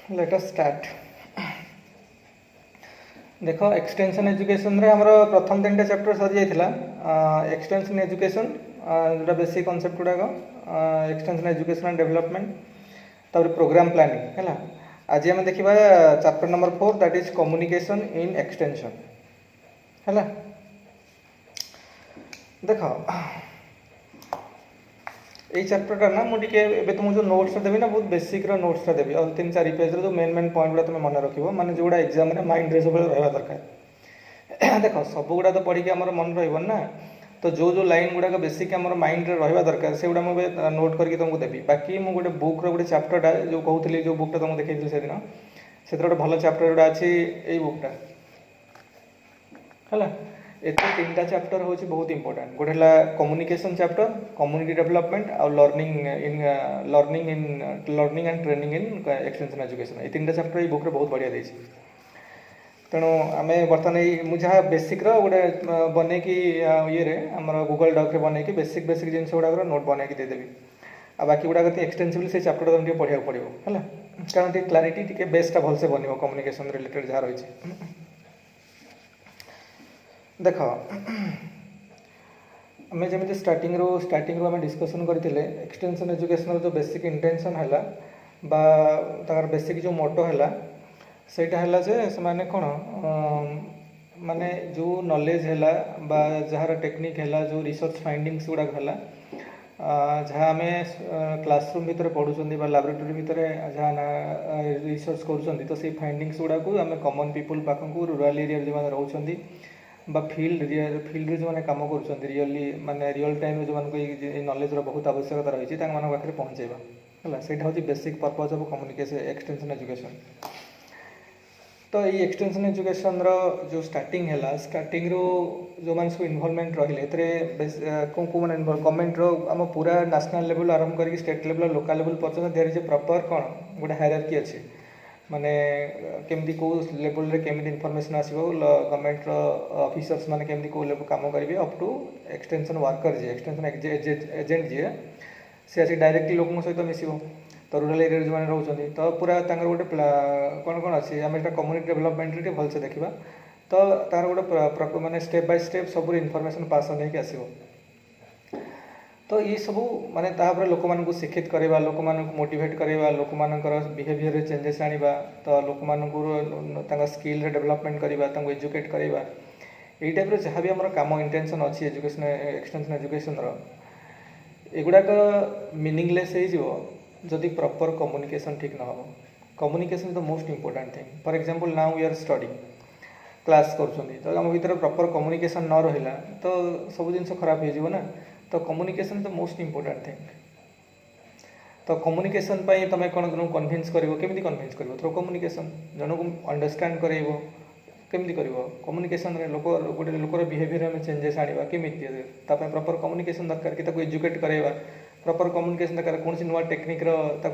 Late us start. देख extension education रे हमर प्रथम 3टा चैप्टर सरी जाइथिला। एक्सटेंशन एजुकेशन जोटा बेसिक कॉन्सेप्ट गुड़ाक, एक्सटेंशन एजुकेशन एंड डेवलपमेंट, तापर प्रोग्राम प्लानिंग है। आज आम देखा chapter number 4 that is communication in extension है। देख ये चैप्टरटा ना मुझे तुमको जो नोट्स देवी ना बहुत बेसिक नोट्सटा देवी और 3-4 पेज जो मेन मेन पॉइंट गुड़ा तुम मन रख माने जोड़ा एग्जाम में माइंड रे सब रहा दरकार। देख सब गुड़ा तो पढ़ी आम मन रहा, तो जो जो लाइन गुड़ाक बेसिक आम माइंड रे रहा दरकार से गुड़ा मुझे नोट करके तुमको देवी। बाकी मुझे गोटे बुक रोटे चैप्टरटा जो कहूली जो बुकटा तुमको देखी से दिन से गोटे भल चैप्टर जोड़ा अच्छी यही बुकटा है। एते 3टा चैप्टर हूँ बहुत इंपोर्टेंट। गोटे है कम्युनिकेशन चैप्टर, कम्युनिटी डेवलपमेंट और learning and training in extension education. ये 3टा चैप्टर ये बुक रे बहुत बढ़िया देछि। तेणु आम बर्तमान मुझे बेसिक गोटे बन कि ये आम गूगल डॉक रे बन कि बेसिक बेसिक जिन गुड़ाक नोट बन कि देदेवी। आ बाकी गुड़ाक एक्सटेंसिवली से चैप्टर तुम पढ़ा पड़ो है, कारण क्लारिटी टी बेसटा भलसे बन कम्युनिकेशन रिलेटेड जहाँ रही। देख आम जमी स्टार्टिंग रू आम डिस्कसन करते एक्सटेंशन एजुकेशन जो बेसिक इंटेंशन है तार बेसिक जो मोटो है सेटा है जे से माने कौन माने जो नॉलेज है जार टेक्निक है जो रिसर्च फाइंडिंग्स गुड़ाक है जहाँ आम क्लासरूम भितर पढ़ुं लैबोरेटरी भितर जहाँ रिसर्च करुँच, तो से फाइंडिंग्स गुड़ाक आम कॉमन पीपल पाखक रूराल एरिया जो मैंने रोचे फील्ड रे जो मैंने कम कर रियली माने रियल टाइम जो नॉलेज बहुत आवश्यकता रही पाखे पहुँचेगा है। सेटा हूँ basic purpose of communication extension education. तो ये एक्सटेंशन एजुकेशन जो स्टार्टिंग है स्टार्टिंग रो जो मैंने सब इन्वॉल्वमेंट रही कौ मैंने गवर्नमेंट आम पूरा नेशनल लेवल आरंभ करके स्टेट लेवल लोकल लेवल पर्यटन देयर इज ए प्रॉपर कौन गोटे हायरार्की अच्छी माने केमती को लेवल रे केमती इनफॉरमेशन आसीबो गवर्नमेंट ऑफिसर्स माने केमती को लेवल काम करेंगे up to extension worker ji extension agent जी सी आसी डायरेक्टली लोक सहित मिसब। तो रूराल एरिया जो मैंने रोचे तो पूरा गोटे कौन कौन अच्छी आम एक कम्युनिटी डेवलपमेंट भलसे देखा, तो तार गोटे माने स्टेप बाय स्टेप सब इनफॉरमेशन पास ऑन होकर आसो। तो ये सब माने तापर लोक मानक शिक्षित करवा, लोक मानक मोटिवेट करवा, लोक मानकर बिहेवियर चेंजेस आनिबा, तो लोक मानक स्किल रे डेवलपमेंट करवा, एजुकेट करवा, यही टाइप जहाँ भी आम काम इंटेंशन अच्छी एजुकेशन एक्सटेंशन एजुकेशन एगुड़ाक मीनिंगलेस हो जदि प्रॉपर कम्युनिकेशन ठीक ना हो। Communication is the most important thing. For example now we are study class कर तो आम भीतर प्रॉपर कम्युनिकेशन न रहा तो सब जिन खराब हो ना। तो communication is the most important thing. तो कम्युनिकेशन तुम कौन जन कन्विन्स कर कन्विन्स कर थ्रू कम्युनिकेशन जन को अंडरस्टैंड कर केमती कर कम्युनिकेशन लोक गोटे लोकर बिहेवियर में चेंजेस आने केमी प्रॉपर कम्युनिकेशन दरकार कि एजुकेट करवा, प्रॉपर कम्युनिकेशन दरकार कौन सी नुआ टेक्निक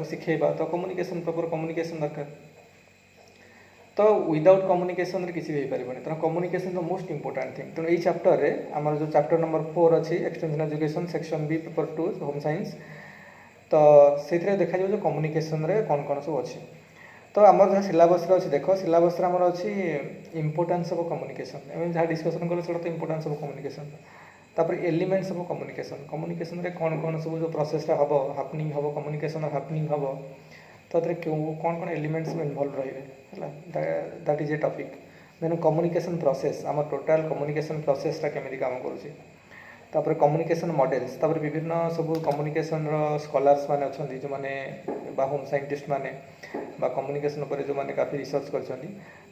शिखेबा, तो कम्युनिकेशन प्रॉपर कम्युनिकेशन दरकार। तो विदाउट कम्युनिकेशन किसी भी हो पारे। तो communication the most important thing. तेणु यही चैप्टर रे आमर जो चैप्टर नंबर 4 अच्छी extension education section B paper 2 home science, तो से देखा जो कम्युनिकेशन रे कौन कौन सब अच्छी। तो आम जहाँ सिलेबस अच्छी देख सिलेबस आमर अच्छी इंपोर्टेंस ऑफ कम्युनिकेशन एवं जहाँ डिस्कसन कल तो इंपोर्टेंस ऑफ कम्युनिकेशन, तापर एलिमेंट्स ऑफ कम्युनिकेशन, कम्युनिकेशन रे कौन कौन सब जो प्रोसेसटा हम हैपनिंग हम कम्युनिकेशन हैपनिंग हम, तो क्यों कौन कौन एलिमेंट्स में इन्वॉल्व रही है that is a topic. Then communication process आम टोटाल कम्युनिकेशन प्रोसेसटा केमी काम करुँचे, तापर कम्युनिकेशन मॉडल्स, तापर विभिन्न सब कम्युनिकेशन स्कॉलर्स माने अच्छी जो मैंने होम साइंटिस्ट माने कम्युनिकेशन पर जो मैंने काफ़ी रिसर्च कर,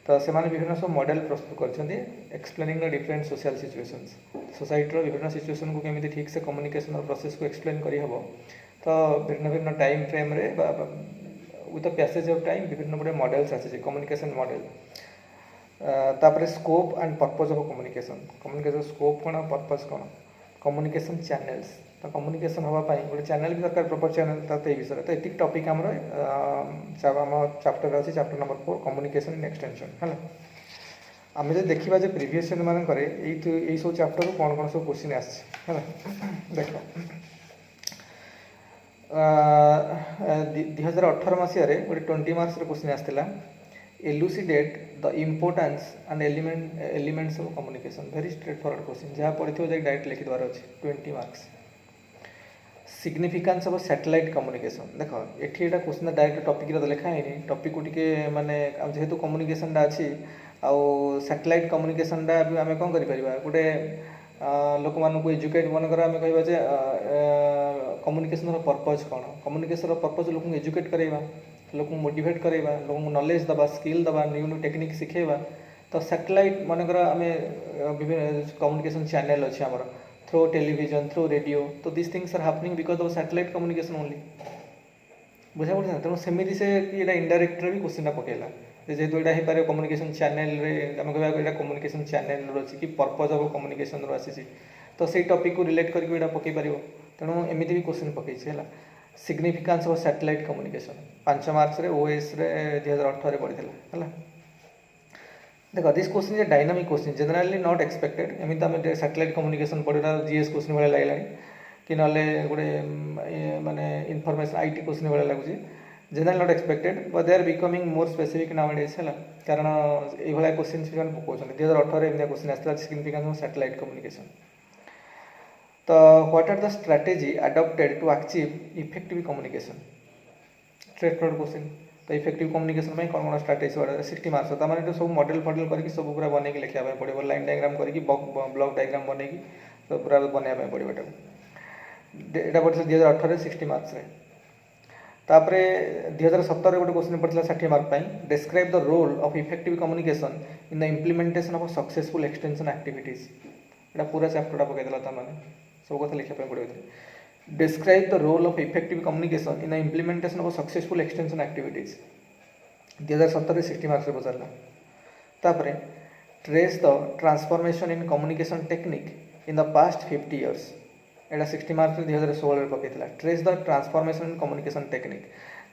तो से विभिन्न सब मॉडल प्रस्तुत कर explaining the different social situations, society विभिन्न सिचुएशन को केमी ठीक से कम्युनिकेशन प्रोसेस को एक्सप्लेन करहब। तो भिन्न भिन्न टाइम फ्रेम रे with the passage of time विभिन्न गोटे मॉडल्स आसी कम्युनिकेशन मॉडल। तापर scope and purpose of communication, communication scope कौन पर्पज कौन, कम्युनिकेशन चैनल्स, तो कम्युनिकेशन हाँपाई गोटे चैनल भी दरकार प्रॉपर चैनल, तो ये विषय तो ये टॉपिक आम चैप्टर अच्छी chapter number 4 communication in extension है। आम जो देखा जो प्रीवियस ईयर मानक यही सब चैप्टर कौन कौन सब क्वेश्चन आस देख 2018 मसीह गोटे 20 मार्क्स क्वेश्चन आसाला elucidate the importance and elements of communication very straightforward question जहाँ पढ़ी डायरेक्ट लिखिदार अच्छे 20 marks significance of satellite communication देख ये क्वेश्चन डायरेक्ट टॉपिक लिखा है टॉपिक को टिके माने जेहेतु कम्युनिकेशन अच्छी आउ सैटेलाइट कम्युनिकेशन भी आम कौन कर गोटे लोक मानू एजुकेट मनकर आम कह कम्युनिकेशन पर्पज कौन कम्युनिकेशन पर्पज लोक एजुकेट करवा लोक मोटिवेट करवा लोक नॉलेज दबा स्किल दबा न्यू न्यू टेक्निक शिखेवा तो सैटेलाइट मनकर आम विभिन्न कम्युनिकेशन चैनल अच्छे आमर थ्रू टेलीविजन थ्रू रेडियो तो this things are happening because of satellite communication only बुझा पड़ा तेणु सेमती से इनडायरेक्ट भी क्वेश्चन पकेला जेहेतु यहाँ हो पारे कम्युनिकेशन चैनल आम कह कम्युनिकेशन चैनल अच्छी कि पर्पज ऑफ कम्युनिकेशन आसी तो से टॉपिक को रिलेट करके पकई पार तेणु एमती भी क्वेश्चन पकई है significance of satellite communication 5 marks OS 2018 पढ़ी है देखो this question is dynamic question generally not expected एमती आम सैटेलाइट कम्युनिकेशन पढ़ा जीएस क्वेश्चन भाई लगे कि ना गोटे माने इनफॉरमेशन आईटी क्वेश्चन भाई लगुच general not expected but they are becoming more specific nowadays है कारण ये क्वेश्चन से पकाउं 2018 एम क्वेश्चन आसाला सिग्निफिकेंस ऑफ सैटेलाइट कम्युनिकेशन तो what are the strategy adopted to achieve effective communication straightforward question तो इफेक्टिव कम्युनिकेशन में कौन कौन स्ट्रैटेजी 60 मार्क्स तो मैंने सब मॉडल फॉडल करके सब पूरा बन के लिखा पड़ो लाइन डायग्राम करके ब्लॉक डायग्राम बन तो पूरा बनवाई पड़ो यहाँ पढ़ा 2018 60 मार्क्स तापर 2017 गोटे क्वेश्चन पड़ता 60 mark describe the role of effective communication in the implementation of successful extension activities यहाँ पूरा चैप्टर पकईदेला तुमने सब कथा लिखा पड़ो describe the role of effective communication in the implementation of successful extension activities 2017 60 marks पचारा तापर trace the transformation in communication technique in the past 50 years एटा 60 मार्क्स 2016 पकईला trace the transformation in communication technique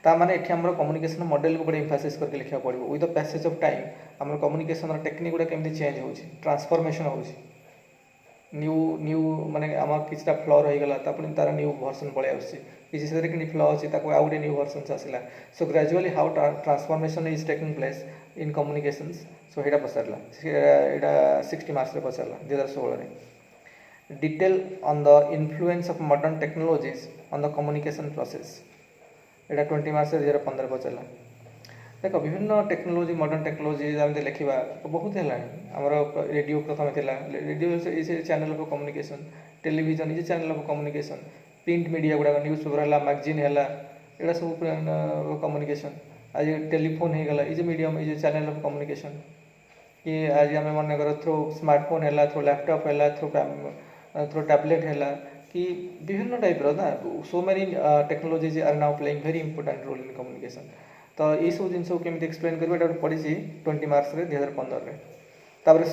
ताने ये आम communication model को बड़े एम्फासिस करके लिखा पड़ो with the passage of time आम कम्युनिकेशन टेक्निक गुड़ा केमती चेंज हो ट्रांसफॉर्मेशन हो न्यू न्यू माने आम किसी फ्लॉ रहीगला पुणी तार न्यू वर्सन पलि किसी से कि फ्लॉ अच्छी आउ गोटे न्यू वर्सन आसला so gradually how transformation is taking place in communication so यहाँ पचारा यहाँ 60 मार्क्स पचारा 2016 detail on the influence of modern technologies on the communication process यहाँ 20 मार्क्स 2015 पचारा देख विभिन्न टेक्नोलॉजी मॉडर्न टेक्नोलॉजी आम लिखा बहुत है आमर रेडियो प्रथम थी radio is channel of communication television is channel of communication print media गुड़ाक न्यूज पेपर है मैगजीन है यहाँ सब कम्युनिकेशन आज टेलीफोन हो गला is medium is channel of communication कि आज आम मन थ्रू स्मार्टफोन है थ्रू लैपटॉप है थ्रू टैबलेट है कि विभिन्न टाइप ना so many technologies are now playing very important role in communication तो ये सब जिन केमी एक्सप्लेन करेंगे पढ़ी 20 मार्क्स 2015 तापर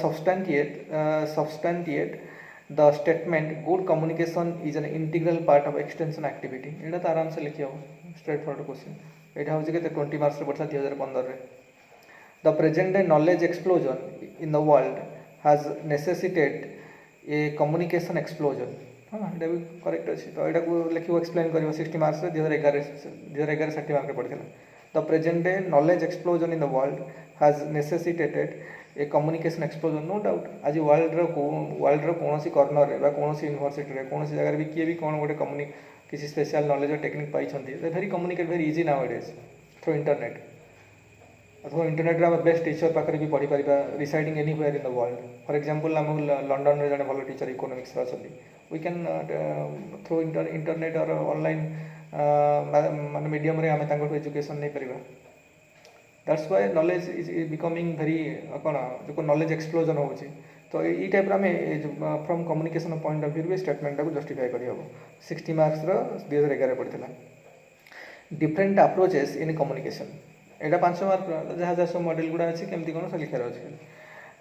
substantiate the statement good communication is an integral part of extension activity यहाँ तो आराम से लिखी हम स्ट्रेट फॉरवर्ड क्वेश्चन यहाँ हूँ के 20 मार्क्स पढ़ा 2015 the present day knowledge explosion in the world has necessitated a communication explosion हाँ यहाँ भी करेक्ट अच्छी तो यहाँ लिख एक्सप्लेन कर 60 मार्क्स 2011 60 मार्क पढ़ा The present day knowledge explosion in the world has necessitated a communication explosion, no doubt. आज वर्ल्ड रो कौन सी कॉर्नर रे कौन सी यूनिवर्सिटी रे कौन सी जगह भी किए भी कौन गोटे किसी स्पेशल नॉलेज और टेक्निक पाई very communicate very easy now it is through internet अथवा इंटरनेट रे बेस्ट टीचर पाखे भी पढ़ी पारिबा residing anywhere in the world for example आम लंडन रे जने भल टीचर इकोनॉमिक्स रे अछंती वी कैन थ्रू इंटरनेट और ऑनलाइन मान मीडियम रे आमे तांको एजुकेशन नहीं परिबा that's why knowledge is becoming very कौन जो नॉलेज एक्सप्लोजन होची तो ये टाइप आम from communication point of view भी स्टेटमेंट को जस्टिफाई कर 60 मार्क्स 2011 पढ़ा डिफरेंट अप्रोचेस इन कम्युनिकेशन यहाँ 5 मार्क जहाँ जहाँ सब मॉडल गुड़ा अच्छी केमती कौन सब लिखार अच्छे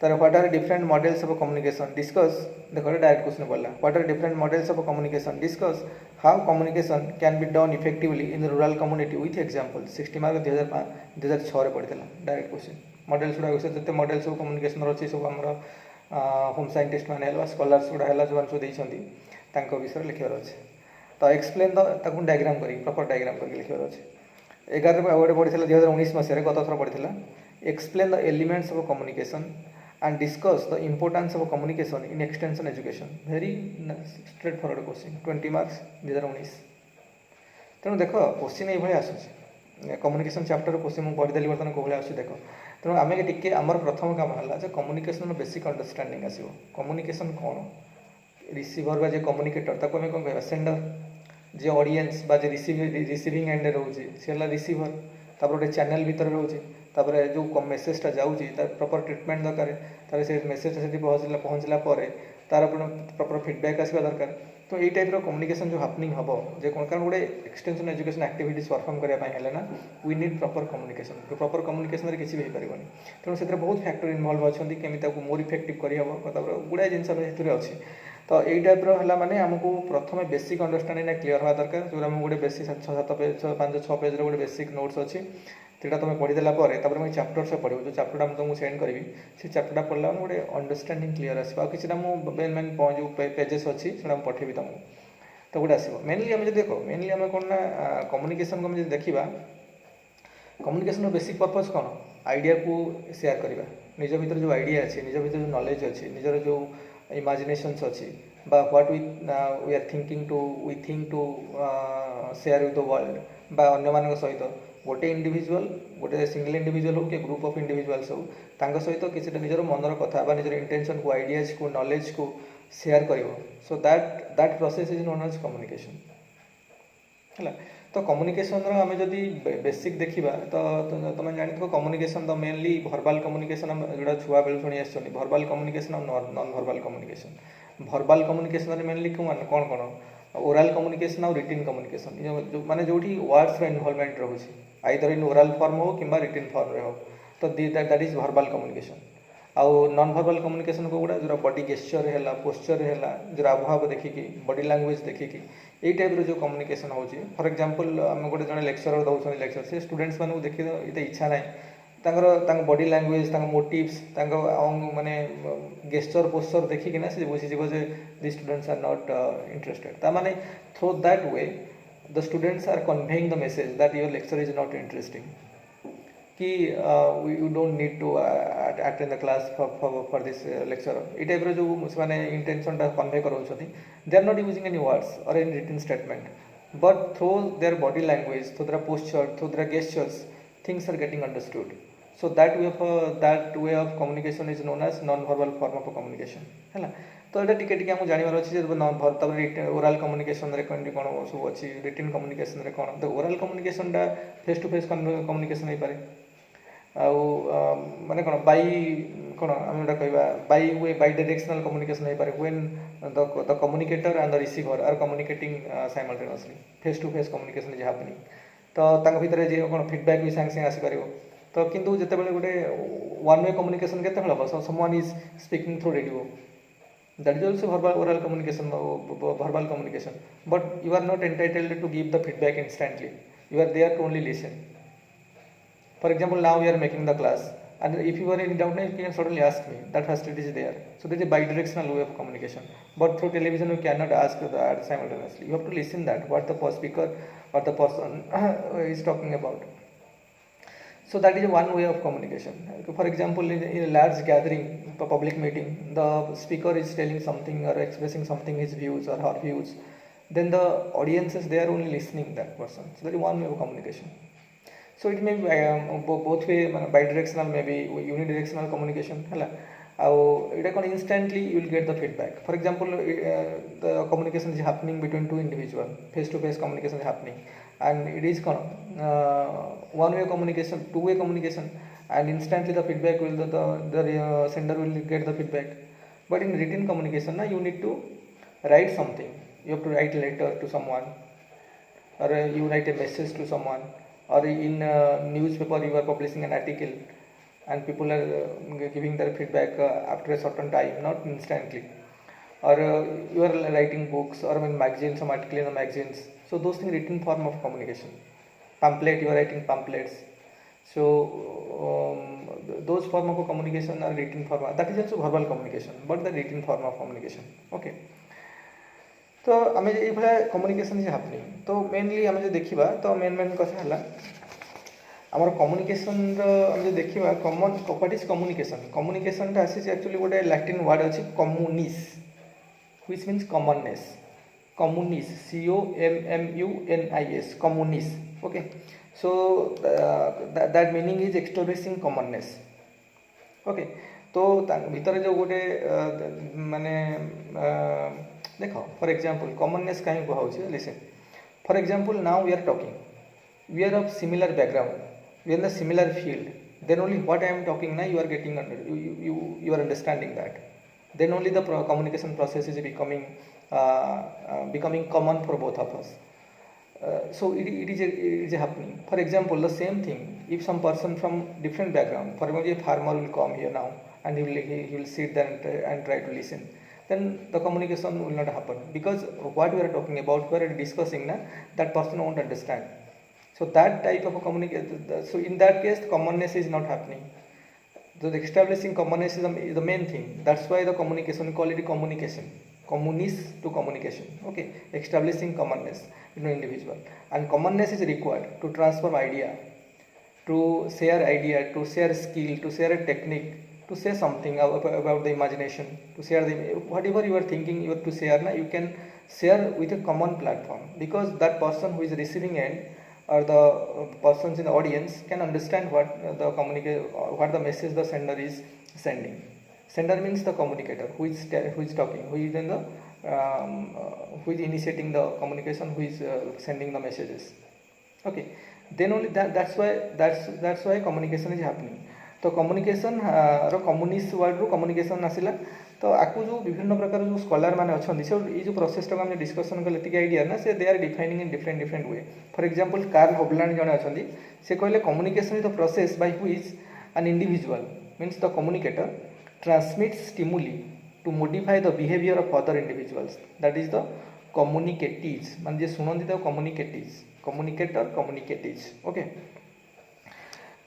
तर what are different models of communication discuss देखो डायरेक्ट क्वेश्चन पड़ला what are different models of communication discuss how communication can be done effectively in rural community with example 60 mark 2006 पढ़ा डायरेक्ट क्वेश्चन मॉडल्स गुड़ा जिते models of communication अच्छी सब आम home scientist मैंने scholars गुड़ा है जो सब विषय लिखार अच्छे तो एक्सप्लेन ताकू डायग्राम करी प्रॉपर डायग्राम करके लिखबार अच्छे 11 गोटे पढ़ी 2019 मसीह गत थर पढ़ी explain the elements of communication and discuss the importance of communication in extension education. Very straightforward question, 20 marks 2019. तेणु देख क्वेश्चन ये आसूँ कम्युनिकेशन चैप्टर क्वेश्चन मुझे पढ़ीदेली बर्तमान कौन आस देख तेणु आम टे आमर प्रथम काम है कम्युनिकेशन बेसिक अंडरस्टैंडिंग आसो कम्युनिकेशन कौन रिसीवर बा जे कम्युनिकेटर ताको आम कौन कह सेंडर जे ऑडियंस बा जे रिसीविंग एंड रोचे सी है रिसीवर तापर गोटे चैनल भितर रोचे तापर जो मेसेजटा जाऊँगी तार प्रॉपर ट्रिटमेंट दरकार तार से मेसेजटा से पहुँचला तार प्रॉपर फीडबैक आसवा दरकार तो यही टाइप कम्युनिकेशन जो हैपनिंग हम जो कारण गोटे एक्सटेंशन एजुकेशन एक्टिविटीज परफॉर्म करने ना वी नीड प्रॉपर कम्युनिकेशन किसी भी हो पारबनी तेणु से बहुत फैक्टर इनवॉल्व अच्छा केमी मोर इफेक्टिव करहब गुड़ाए जिन अच्छी तो यही टाइप है माने आमको प्रथम बेसिक अंडरस्टैंडिंग क्लीयर हवा दरकार जो आम गोटे बेसिक 6-7 पेज 5-6 पेज गोटे बेसिक नोट्स अच्छी तेटा तुम पढ़ीदेला मुझे चैप्टर से पढ़ो जो चैप्टरटा तुमको सेंड करी से चैप्टरटा पढ़ला गोटे अंडरस्टैंडिंग क्लीयर आसो कि मेन मेन जो पेजेस अच्छी से पठेबी तुमको तो गोटे आसो मेनली आम देख मेनली आम कौन ना कम्युनिकेशन को आम देखा कम्युनिकेशन बेसिक पर्पज कौन आइडिया को शेयर करवा निज भीतर जो आइडिया अच्छे निज भीतर जो नॉलेज अच्छे निजर जो इमेजिनेशंस अच्छी what we are thinking to share with the world बा अन्य मान सहित गोटे इंडिविजुअल गोटे सिंगल इंडिविजुअल हो कि ग्रुप ऑफ इंडिविजुअल्स हो तांग सहित किसी निजर मनर कथा बा निजर इंटेंशन को आइडियाज को नॉलेज को शेयर करिवो so that process is known as communication है तो कम्युनिकेशन आम जदि बेसिक देखा तो तुम जान कम्युनिकेशन तो मेनली भर्बाल कम्युनिकेशन जोड़ा छुआ बेलू शुणी आसुँच भर्बाल कम्युनिकेशन और non भर्बाल communication verbal communication mainly कौन कौन ओराल कम्युनिकेशन और रिटिन कम्युनिकेशन जो माने जो वर्ड्स इनवॉल्वमेंट रोचे आइदर इन ओराल फॉर्म हो कि रिटिन फॉर्म हो तो दैट इज भर्बाल कम्युनिकेशन आउ नॉन भर्बाल कम्युनिकेशन को गुड़ा जो बॉडी गेस्चर है पोस्चर है जो आभाव देखिकी बॉडी लैंग्वेज देखिकी यही टाइप जो कम्युनिकेशन होची फॉर एग्जांपल आम गोटे जन लेक्चरर दौरान लेक्चर से स्टूडेंट्स मानू देखी ये इच्छा ना बॉडी लैंग्वेज मोटिव्स माने गेस्चर पोस्चर देखिकिना से बुझीज the students are not interested ता माने through that way the students are conveying the message that your lecture is not interesting कि you don't need to attend the class for this lecture ये type जो माने इंटेंशनटा convey कराउछथि they are not using any words और any written statement but through their body language through there posture through their gestures things are getting understood so that way of communication is known as non verbal form of communication है तो ये टिके टिके हमको जानवर अच्छे तब oral communication रे कौन सब अच्छी रिटन कम्युनिकेशन रे कौन तो ओराल कम्युनिकेशन टा फेस टू फेस कम्युनिकेशन हो पारे माने कौन कौन आम गोटे कह बाई डायरेक्शनल कम्युनिकेशन हो पारे when the communicator and the receiver are communicating simultaneously face to face communication is happening तो भीतर जी कौन फीडबैक भी सागे सागे आसीपर तो किंतु जिते गोटे वन वे कम्युनिकेशन के हम someone is speaking through radio that is also verbal oral communication verbal communication but you are not entitled to give the feedback instantly you are there to only listen for example now we are making the class and if you are in doubt you can certainly ask me that facility is there so there is a bi-directional way of communication but through television you cannot ask that simultaneously you have to listen that what the speaker or the person is talking about so that is one way of communication for example in a large gathering public meeting the speaker is telling something or expressing something his views or her views then the audience is there only listening that person so that is one way of communication so it may be both way bi-directional maybe unidirectional communication है it instantly you will get the feedback for example the communication is happening between two individuals face to face communication is happening and it is one way communication two way communication and instantly the feedback will the sender will get the feedback but in written communication you need to write something you have to write a letter to someone or you write a message to someone or in newspaper you are publishing an article and people are giving their feedback after a certain time not instantly or you are writing books or magazines some article in the magazines so those things written form of communication pamphlet you are writing pamphlets so those form of communication are written form that is also verbal communication but the written form of communication okay तो आम ये communication is happening तो mainly आम जो देखा तो main कथा है आमर कम्युनिकेशन आम जो देखा come on what is communication communication आसी एक्चुअली गोटे लैटिन वर्ड अच्छी communis which means commonness communis COMMUNIS communis okay so that meaning is establishing commonness okay तो भीतर जो गोटे माने देख फॉर एग्जांपल कॉमननेस कहीं कहुचे listen for example now we are talking we are of similar background we are in the similar field then only what I am talking ना you are getting you are understanding that then only the communication process is becoming common for both of us. So it is happening. For example, the same thing. If some person from different background, for example, a farmer will come here now and he will sit there and try to listen, then the communication will not happen because what we are talking about, we are discussing, that person won't understand. So that type of a communication. So in that case, commonness is not happening. So the establishing commonness is the main thing. That's why the communication, we call it communication. Communis to communication, okay, establishing commonness in an individual, and commonness is required to transfer idea, to share skill, to share a technique, to say something about the imagination, to share the whatever you are thinking you have to share you can share with a common platform because that person who is receiving end or the persons in the audience can understand what the message the sender is sending. Sender means the communicator who is talking, who is in the who is initiating the communication, who is sending the messages. Okay, then only that's why communication is happening. तो communication रो communist word रो communication आसिला तो आकु जो विभिन्न प्रकार जो scholar माने अछंदी से ये जो प्रोसेस टा हम डिस्कशन कले एतिक आइडिया ना से they are defining in different way. For example Carl Hovland जने अछंदी से कहले communication is the process by which an individual means the communicator transmits stimuli to modify the behavior of other individuals. That is the communicatives. मान जे सुनंदी तो communicatives, communicator, communicatives. Okay.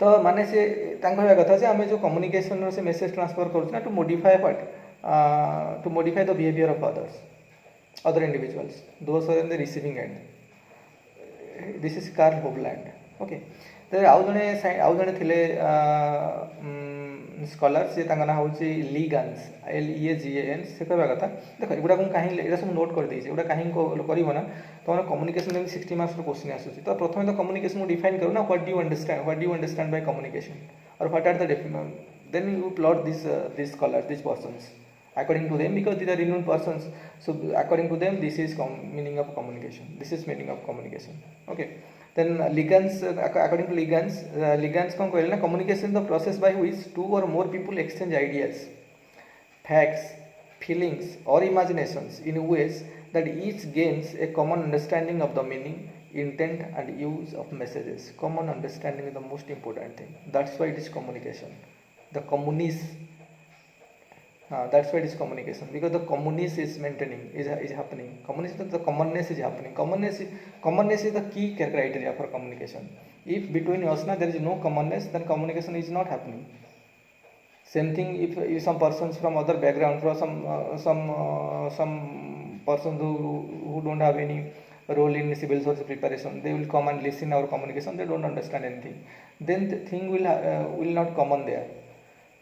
तो माने से तांको या कथा से हमें जो communication रो से message transfer करूँ ना to modify what? To modify the behavior of other individuals. Those are in the receiving end. This is Carl Hoagland. Okay. तो आउ जने थिले स्कॉलर से ना हूँ लिगान्स LEGAN से कहवा कथा देख एगुड़ा कहीं ये सब नोट कर देगा कहीं करना तो कम्युनिकेशन 60 मार्क्स क्वेश्चन आसूँ तो प्रथम तो कम्युनिकेशन को डिफाइन करो ना what do you understand by communication और what are the then you plot this scholar this persons according to them because these are renowned persons, so according to them this is meaning of communication, this is meaning of communication. Okay, then Ligans, according to Ligans कौन कहले ना communication the process by which two or more people exchange ideas, facts, feelings or imaginations in ways that each gains a common understanding of the meaning, intent and use of messages. Common understanding is the most important thing, that's why it is communication. The communist that's why it is communication, because the communist is maintaining is happening. Communist, the commonness is happening. Commonness is the key criteria for communication. If between us there is no commonness, then communication is not happening. Same thing if some persons from other background, from some persons who don't have any role in civil service preparation, they will come and listen our communication, they don't understand anything, then the thing will not common there,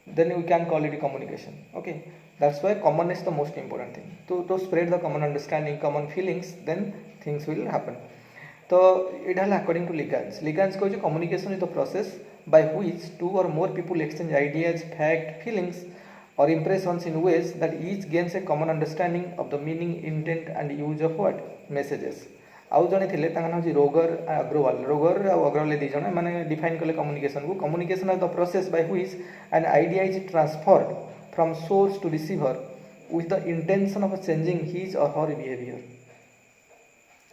then we can call it communication. Okay, that's why commonness is the most important thing. To spread the common understanding, common feelings, then things will happen. So it is according to Ligans को जो communication is the process by which two or more people exchange ideas, fact, feelings or impressions in ways that each gains a common understanding of the meaning, intent and use of what messages. आउ जने थिले तांका नाम रोगर अग्रवाल दी जने माने define कले communication को. Communication is the process by which an idea is transferred from source to receiver with the intention of changing his or her behaviour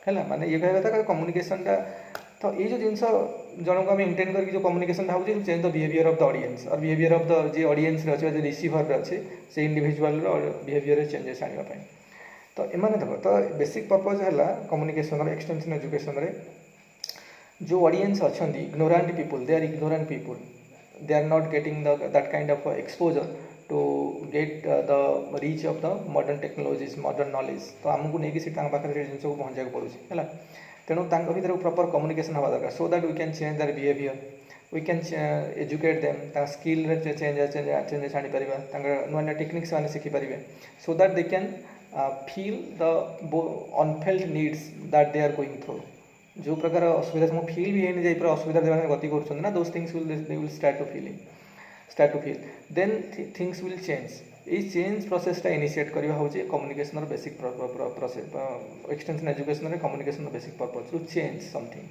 हैला माने ये कहबा था कम्युनिकेशन टा तो ये जो जिंस जन को हम इंटेंड करके जो कम्युनिकेशन ता होची change the behaviour of the audience और बिहेवियर ऑफ द जे ऑडियंस रे अछि जे रिसीवर रे अछि से इंडिविजुअल रो बिहेवियर चेंजेस आनिबा पई. तो एमाने देखो तो बेसिक पर्पज है कम्युनिकेशन एक्सटेंशन एजुकेशन रे जो ऑडियंस अच्छी ignorant people, they are ignorant people, they are not getting that kind of exposure to get the reach of the modern technologies, modern knowledge. तो आमको नहीं कि तांग पाखरे जिन सब पहुंचा को पड़ुଛି ହେଲା तेणु तांग भितर प्रॉपर कम्युनिकेशन हवा दरकार so that we can change their behaviour we can educate them तांग स्किल रे चेंज आनी परिबा तांग नुआ नुआ टेक्निक्स माने सिखि परिबे so that they can feel the unfelt needs that they are going through जो प्रकार असुविधा सब फील भी है पर असुविधा देवा गति कर ना those things will start to feel then things will change ये चेंज प्रोसेसटा इनिशिएट करवा हूँ communication basic process extension education communication basic purpose to change something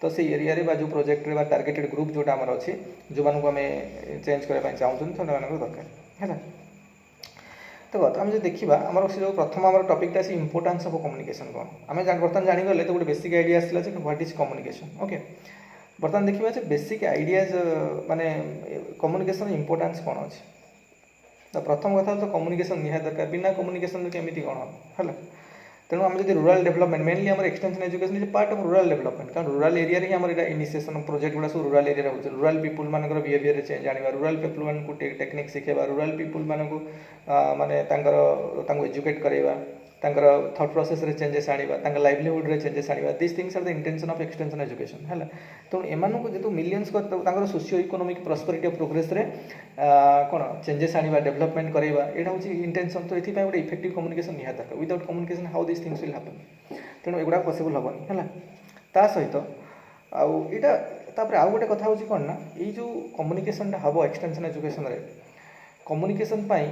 तो से एरिया रे जो प्रोजेक्ट रे टार्गेटेड ग्रुप जोटा आमर अच्छी जो मानक आम चेंज करने चाहूँ दरकार है तो आम जो देखा आम से जो प्रथम आम टॉपिक अच्छे इंपोर्टेंस ऑफ कम्युनिकेशन कौन आम बर्तमान जानीगले तो गोटे बेसिक आइडिया आसला व्हाट इज कम्युनिकेशन ओके बर्तमान देखा बेसिक आइडियाज माने कम्युनिकेशन इंपोर्टेंस कौन अच्छे तो प्रथम कथा तो कम्युनिकेशन निहाती दरकार बिना कम्युनिकेशन केमी कौन है तेणु आम जो रूरल डेवलपमेंट मेनली आम extension education is part of rural development कारण रूरल एरिया रे आम इनिशिएशन प्रोजेक्ट गुड़ा सब रूरल एरिया होचे रूरल पीपुल मानकर बिहेवियर चेंज जानिबा रूरल पीपुल मान को टेक्निक सिखेबा रूरल पीपुल मान को माने तांको एजुकेट करैबा तांकर थॉट प्रोसेस रे चेंजेस आनिबा तांकर लाइवलीहुड रे चेंजेस आनिबा this things are the intention of extension education है तो एमानक जेतु मिलियंस को तांकर socio economic prosperity of progress रे कोन चेंजेस आनिबा डेवलपमेंट करैबा एटा होची इंटेंशन तो एथि पय गोटे इफेक्टिव कम्युनिकेशन निहा दरकार without communication how this things will happen तेणु एगुड़ा पॉसिबल हबनी है ता सहित आउ एटा तापर आउ गोटे कथा होची कोन ना ए जो कम्युनिकेशन हबो एक्सटेंशन एजुकेशन रे कम्युनिकेशन पय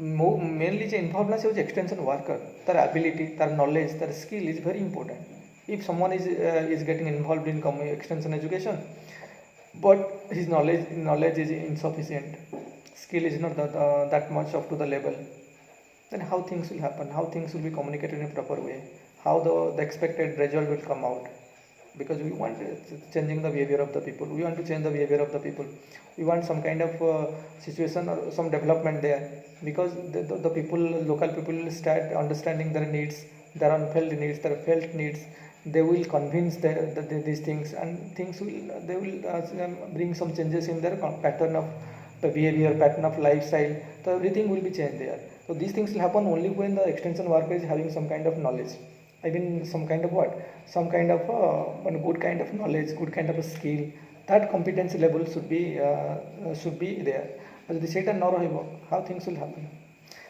मेनली जो इनवॉल्वनेस है एक्सटेंशन वर्कर तार एबिलिटी तार नॉलेज तार skill is very important if someone is getting involved in extension education but his knowledge is insufficient skill is not that much up to the level then how things will happen how things will be communicated in a proper way how the expected result will come out because we want changing the behavior of the people we want to change the behavior of the people we want some kind of situation or some development there because the people local people will start understanding their needs their unfelt needs their felt needs they will convince these things and things will they will bring some changes in their pattern of behavior pattern of lifestyle so everything will be changed there so these things will happen only when the extension worker is having some kind of knowledge I mean some kind of what some kind of good kind of knowledge good kind of a skill that competency level should be there जदि सेटा न रहिबो how things will happen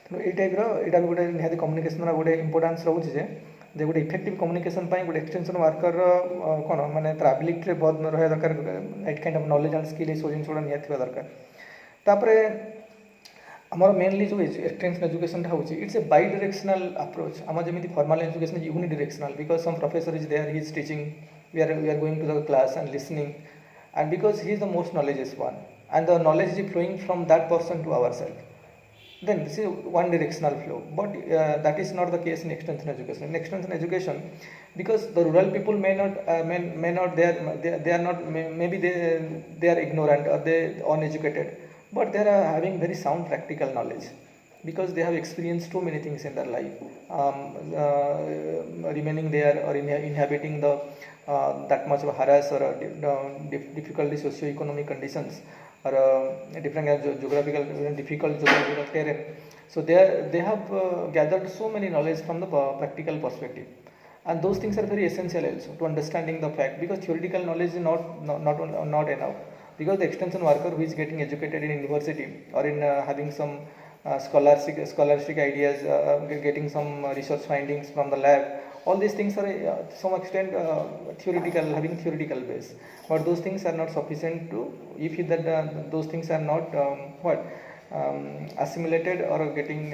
तो ए type रो एटा भी गोटे निहाती communication रो गोटे importance रहउछि जे गोटे इफेक्टिव कम्युनिकेशन पाई गोटे एक्सटेंशन वर्कर कोन माने तार एबिलिटी बहुत रहे दरकार at kind of knowledge and skill is सोजिन छोड़ा निहाती दरकार तापरे आमर मेनली जो एक्सटेंशन एजुकेशन होची it's a bidirectional approach आम जमी formal education unidirectional because some professor is there he is teaching we are going to the class and listening and because he is the most knowledgeous one and the knowledge is flowing from that person to ourselves then this is one directional flow but that is not the case in extension education because the rural people may not they are not maybe they are ignorant or they uneducated but they are having very sound practical knowledge because they have experienced too many things in their life remaining there or inhabiting the that much of harass or difficult socio-economic conditions or different geographical difficult geographical terrain so they have gathered so many knowledge from the practical perspective and those things are very essential also to understanding the fact because theoretical knowledge is not enough because the extension worker who is getting educated in university or in having some scholastic ideas getting some research findings from the lab all these things are to some extent theoretical having theoretical base but those things are not sufficient to if those things are not assimilated or getting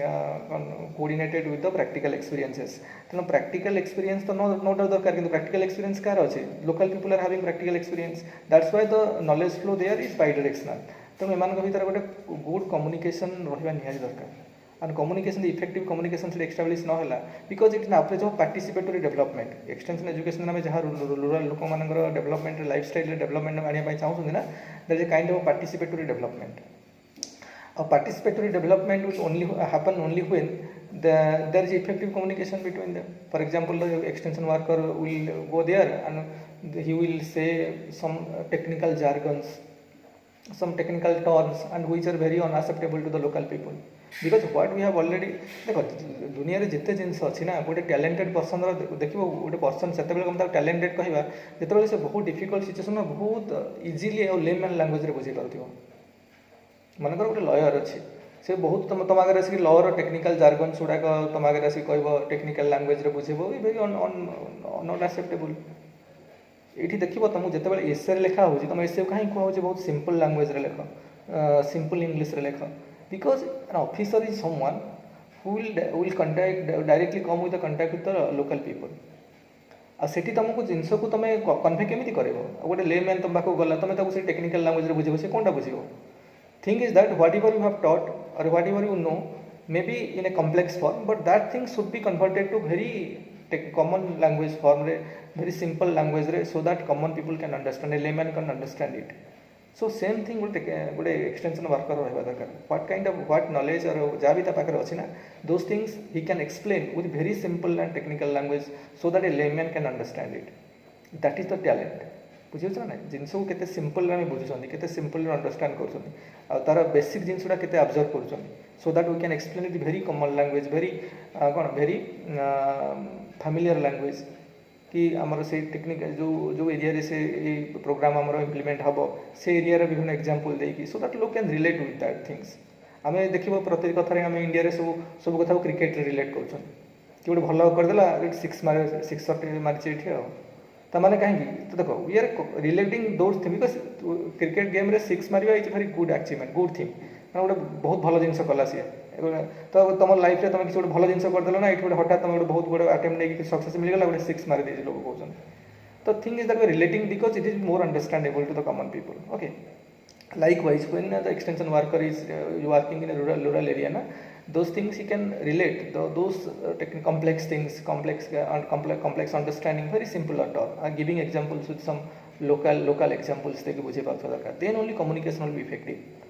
coordinated with the practical experiences so practical experience to no doubt darkar kintu practical experience kar ache local people are having practical experience that's why the knowledge flow there is bidirectional तो एमानक भीतर गोटे good communication रहिबा निहाती दरकार and communication the effective communication should establish न होला because it is an approach of participatory development extension education में जहाँ rural लोक मानकर development lifestyle development आनिया पाई चाहूँ ना there is a kind of participatory development a participatory development will only happen only when there is effective communication between them for example the extension worker will go there and he will say some technical jargons some technical terms and which are very unacceptable to the local people, because what we have already देखो दुनिया रे जिते जिनस अछि ना गोटे talented person देखिबो गोटे person सेतेबेले हम तार टैलेंटेड कहबा जेतेबेले से बहुत डिफिकल्ट सिचुएशन में बहुत इजीली और लेमन लैंग्वेज रे बुझी पारथिबो मनकर गोटे लॉयर अछि से बहुत तुम आगे आसिक लॉर टेक्निकल जार्गन्स गुड़ाक तुम आगे आसिक कह टेक्निकल लैंग्वेज रे बुझेबो वेरी नॉट एक्सेप्टेबल ये देखो तुमको जिते एसे लिखा हो तुम एसे कहीं कह बहुत सिंपल लैंग्वेज रे लिख सिंपल इंग्लिश रे लिख because an officer is someone who will contact directly come with the contact with the local people आ सेठी तुमको जिनस को तुम कन्वे केमी कर गोटे लेमैन तुम पाक गला तुम से टेक्निकल लैंग्वेज रे बुझे से कौनटा बुझे thing is that whatever you have taught और whatever you know may be in a complex form but that thing should be converted to very common language form रे very simple language रे so that common people can understand a layman can understand it so same thing गोटे extension worker रहबा दरकार what kind of what knowledge और जा भी ता पाकर अछि ना those things he can explain with very simple and technical language so that a layman can understand it that is the talent बुझियो ना जिनस को केते सिंपल रे बुझुछंदी केते सिंपल रे अंडरस्टैंड करछंदी आ तार बेसिक जिनसुडा केते observe करछंदी so that we can explain it very common language very cone very familiar language कि आमर से टेक्निक जो जो एरिया रे से प्रोग्राम आमर इम्प्लीमेंट हम से एरिया रे विभिन्न एग्जांपल देकी सो दैट लोग can relate with that things आम देखिए प्रत्येक कथा आम इंडिया रे सब कथा क्रिकेट रे रिलेट कर कि गोटे भल करदेला सिक्स मारिचे ये ताने कहीं तो देखो we are relating those thing because cricket game रे सिक्स मारिबा is very good achievement good thing गोटे बहुत भल जिन कला सी तो तुम लाइफ में तुम किसी गोटे भल जिन करदेल ना ये गोटे हठात तुम गोटे बहुत बड़े अटेम्प्ट नहीं सक्सेस मिलगला गोटे सिक्स मारी दे लोग कहते तो thing is that we relating because it is more understandable to the common people okay likewise when the extension worker is working in a rural area na those things he can relate those complex things complex understanding very simple at all giving examples with some local examples they बुझे पाछो दरकार then only communication will be effective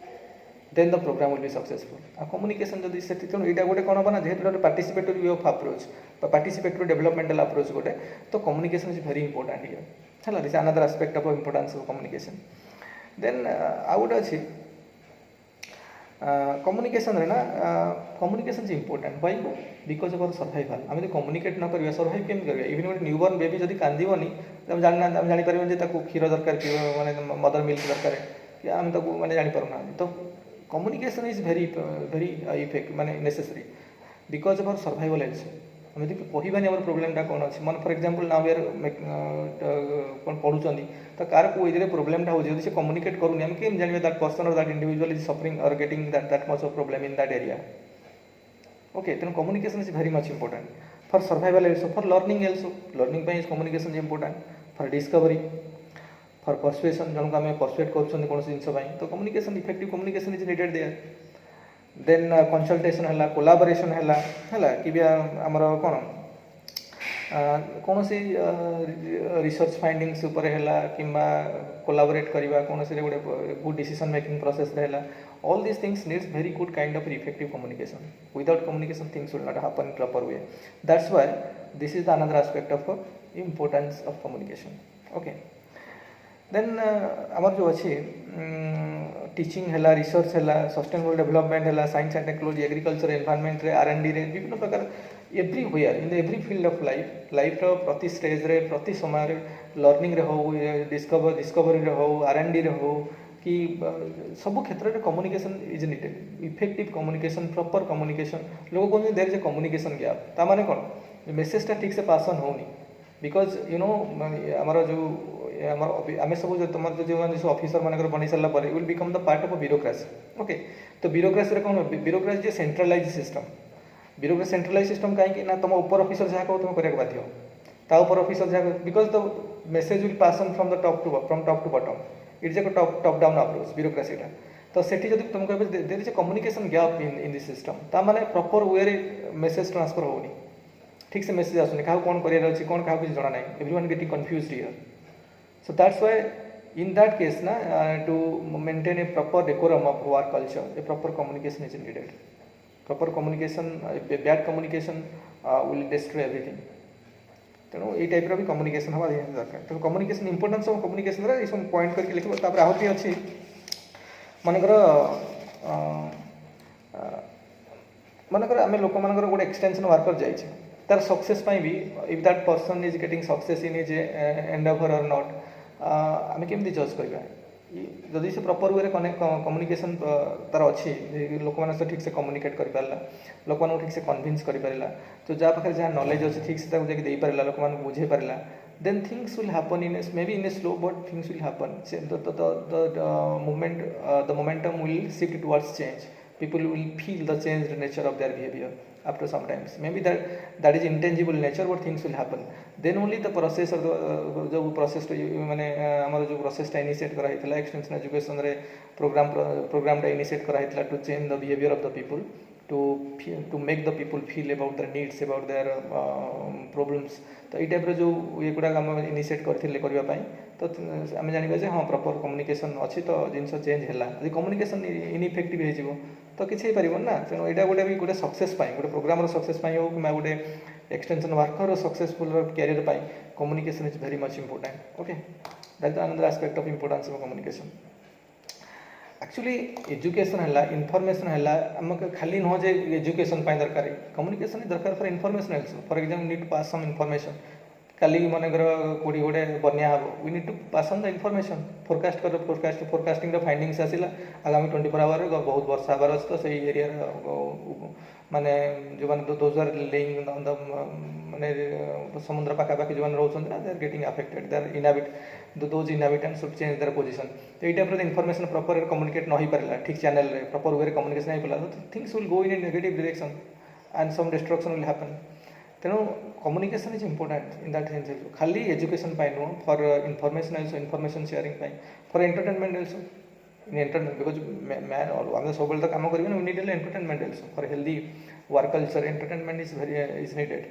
then the program will be successful communication जदि से तेणु एटा गोटे कोन बना जेहेतु participatory way of approach participatory developmental approach गोटे तो communication is very important here हला this another aspect of importance of communication then आउ गोटे अछि communication रे ना communication is important why because of our survival आम जब communicate न करिया survive केम करिया इवन गोटे न्यूबॉर्न बेबी जदि कांदीबनी हम जानि परिबन जे ताको क्षीर दरकार कि माने मदर मिल्क दरकार कि आम ताको माने जानि परना तो communication is very effect माने necessary because of our survival also हम यदि कहबानी आम प्रोब्लेमटा कौन अच्छे मन फॉर एग्जांपल नाउ यार कौन पढ़ुंट तो कार को ये प्रोब्लेमटा हो से कम्युनिकेट करूनी आम केम जानवे दैट पर्सन और दैट इंडिविजुअल इज सफरिंग और getting that much of problem in that area okay तेणु communication is very much important for survival also for learning also learning पे communication is important for discovery for persuasion जन को आम persuade कर कौन जिन तो communication effective communication is needed there then consultation है कोलाबोरेशन है कि भी आमर कौन कौन सी रिसर्च फाइंडिंग्स उपर है कि कोलाबोरेट करवा कौन सी गोटे गुड डिसीजन मेकिंग प्रोसेस है all this things needs very good kind of effective communication without communication things will not happen in proper way that's why this is the another aspect of importance of communication okay then आमर जो अच्छी teaching है research है sustainable development है science and technology agriculture environment रे R&D रे विभिन्न प्रकार everywhere in every field of life प्रति स्टेज रे प्रति समय रे लर्निंग रे हो डिस्कवरी रे हो R&D रे हो कि सब क्षेत्र में communication is needed effective communication proper communication लोग कहते there is a communication gap ता माने कौन मेसेजटा ठीक से पास ऑन होनी बिकज यू नो आमर जो आम सब तुम जो ऑफिसर मान बनी सारा will become the part of a bureaucracy okay तो ब्यूरोक्रेसी कौन bureaucracy centralise system bureaucracy centralise system कहीं ना तुम ऊपर ऑफिसर जहाँ कहो तुम करने बाध्य ता ऊपर ऑफिसर जहाँ because the message will pass on from top to bottom it is a top down approach ब्यूरोक्रेसीटा तो सेठी जब तुम कह there is a communication gap in this system ता माने प्रॉपर वे मेसेज ट्रांसफर होनी ठीक से मेसेज आसुनी क्या कौन कर कौन क्या कुछ जना ना everyone getting confused here so that's why in that case na to maintain a proper decorum of work culture a proper communication is needed proper communication bad communication will destroy everything तेणु ये type भी communication हवा दरकार तो communication importance of communication रे सब point करके लिखो तापर आहुति अछि मनकर मनकर आम लोक मान गोटे एक्सटेंशन वर्कर जाइए तार सक्सेस भी if that person is getting success in is Endeavour और नॉट आम केमती जज करवा जदि से प्रॉपर वे कम्युनिकेशन तार अच्छी लोक मान ठीक से कम्युनिकेट कर पारला लोक मान ठीक से कन्विन्स कर पारला तो जहाँ पाखे जहाँ नॉलेज अच्छी ठीक से जाके दे पारला लोक मान बुझे पारला then things will happen in a maybe in a slow but things will happen the movement the momentum will shift towards change people will feel the changed nature of their behavior after some times maybe that is intangible nature but things will happen then only the process of the जो process माने हमर जो process टा initiate करा हितला extension education रे program टा initiate करा हितला to change the behavior of the people to make the people feel about their needs about their problems तो ये टाइप जो ये गुड़ा आम इनिशिएट करने तो आम जानवा हाँ प्रॉपर कम्युनिकेशन अच्छी तो जिन चेंज है यदि कम्युनिकेशन इनइफेक्टिव हो तो किसी पार ना तेणु यहाँ गोटे भी गोटे सक्सेस गोटे प्रोग्राम सक्सेस हो कि गोटे extension worker successful career communication is very much important okay that is another aspect of importance of communication actually education है इनफॉरमेशन है आम खाली नुह जे एजुकेशन दरकार कम्युनिकेशन दरकार for information also for example need to pass some information काली मनकर कोड़ी गोटे बन्या हम we need to pass on the information forecasting findings आसला आगामी 24 आवर बहुत वर्षा हबार अच्छे तो सही एरिया माने जो मैंने दोज आर लिंग माने समुद्र पाखापाखि जो रोचे ना they are getting affected they are inhabit those inhabitants should change their position तो ये टाइप इनफॉरमेशन प्रॉपर कम्युनिकेट न हो पारा ठीक चैनल रे प्रॉपर वे कम्युनिकेशन हो पारा तो things will go in a negative direction and some destruction will happen तेणु communication is important in that sense खाली एजुकेशन नुह for information also information sharing for entertainment also in entertainment because मैन आम सब बेले तो काम करेंगे we need entertainment also for healthy work culture entertainment is very is needed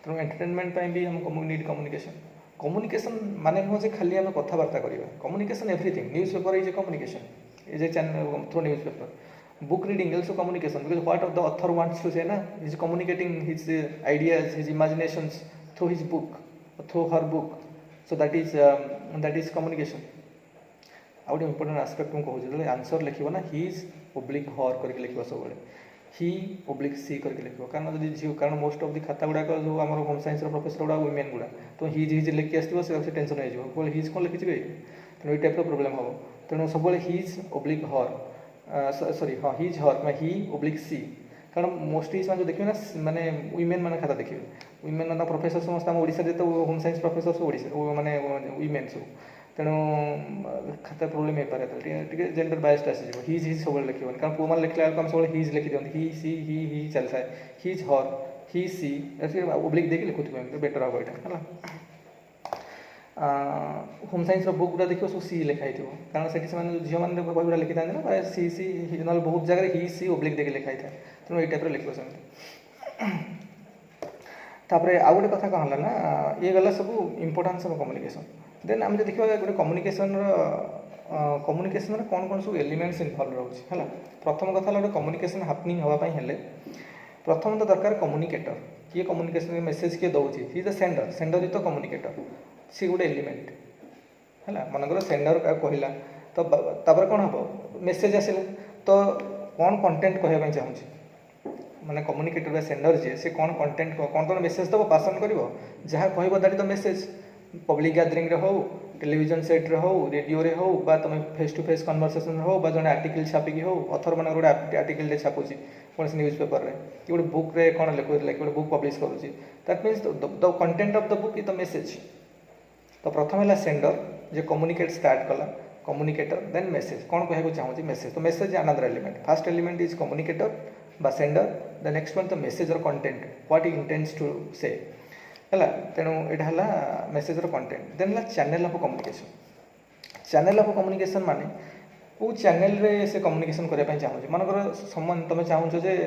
तेणु एंटरटेनमेंट भी हम नीड कम्युनिकेशन माने नुह से खाली आम कथबार्ता करवा communication everything news paper is a communication is a channel through news paper book reading also communication because what of the author wants to say na is communicating his ideas his imaginations through his book or through her book so that is communication out important aspect mu कहू जे answer लिखिबो ना he is oblique her करके लिखिबो सब बेले he oblique she करके लिखिबो कारण जदी झियो कारण most of the खाता गुडा को जो हमर होम साइंस रो प्रोफेसर गुडा वुमेन गुडा तो he is लिखि आस्तिबो से टेंशन हो जिवो बोल he is कोन लिखि जिबे तो ए टाइप रो प्रॉब्लम हो तेनो सब बेले he is oblique her sorry हाँ ही हर ही ओब्लिक सी कारण मोस्टली जो देखिए ना माने वीमेन माने खाता देखिए वीमेन ना प्रोफेसर समस्त आम ओडिसा जे तो होम साइंस प्रोफेसर सब ओडिसा माने वीमेन सब तेणु खाता प्रोब्लेम हो पारे टे जेंडर बायस्ड आसीज हिज सब लिखे कारण पुआ मैंने लिखला आम सब हिज लिखि दिखते ही सी ही चल थाए हिज हर ही सी ओब्लिक देखिए लिखुवे बेटर हम यहाँ है होम साइंस बुक गुड़ा देखिए सब सी लिखाई थो कारण से झील मैंने बही गुड़ा लिखी था ना प्राय सी सी ना बहुत जगह ही सी ओब्लिक देखिए लिखाई था तेणु ये टाइप लिख सेमती आउ गोटे कथा कौन है ना ये गला सब इंपोर्टेंस ऑफ कम्युनिकेशन देन आम देखा गोटे कम्युनिकेशन कम्युनिकेशन कौन कौन सब एलिमेंट्स इनवॉल्व रोचे है प्रथम कथा गोटे कम्युनिकेशन हैपनिंग होगापी प्रथम तो दरकार कम्युनिकेटर किए कम्युनिकेशन मेसेज किए दौर ही the sender is the communicator सी गोटे एलिमेंट है मनकर सेंडर कहला तो तापर कौन हम मेसेज आसला तो कौन कंटेंट कहवाई चाहूँगी माने कम्युनिकेटर सेंडर जी से कौन कंटेंट कौन मेसेज दब पासन कर जहाँ कह that the message public gathering रे हो टेलीविजन सेट रे हो रेडियो रे हो बा तुम फेस टू फेस कन्वर्सेशन हो बा जड़े आर्टिकल छापिकी हो अथर मान गोटे आर्टिकल छापुची कौन से न्यूज़ पेपर रे कि गोटे बुक रे कौन लिखुला कि गोटे बुक पब्लिश करुँची that means the content of the book is the message तो प्रथम है सेंडर जे कम्युनिकेट स्टार्ट कला कम्युनिकेटर देन मेसेज कौन कहूँ चाहूँगी मेसेज तो message another element first element is communicator बा सेंडर द नेक्स्ट वन तो मेसेज और content what he intends to say है तेणु यहाँ मेसेज और कंटेंट देन है channel of communication channel of communication माने को चैनल रे से कम्युनिकेशन करने चाहूँगी मनकर समान तुम चाहूँ जे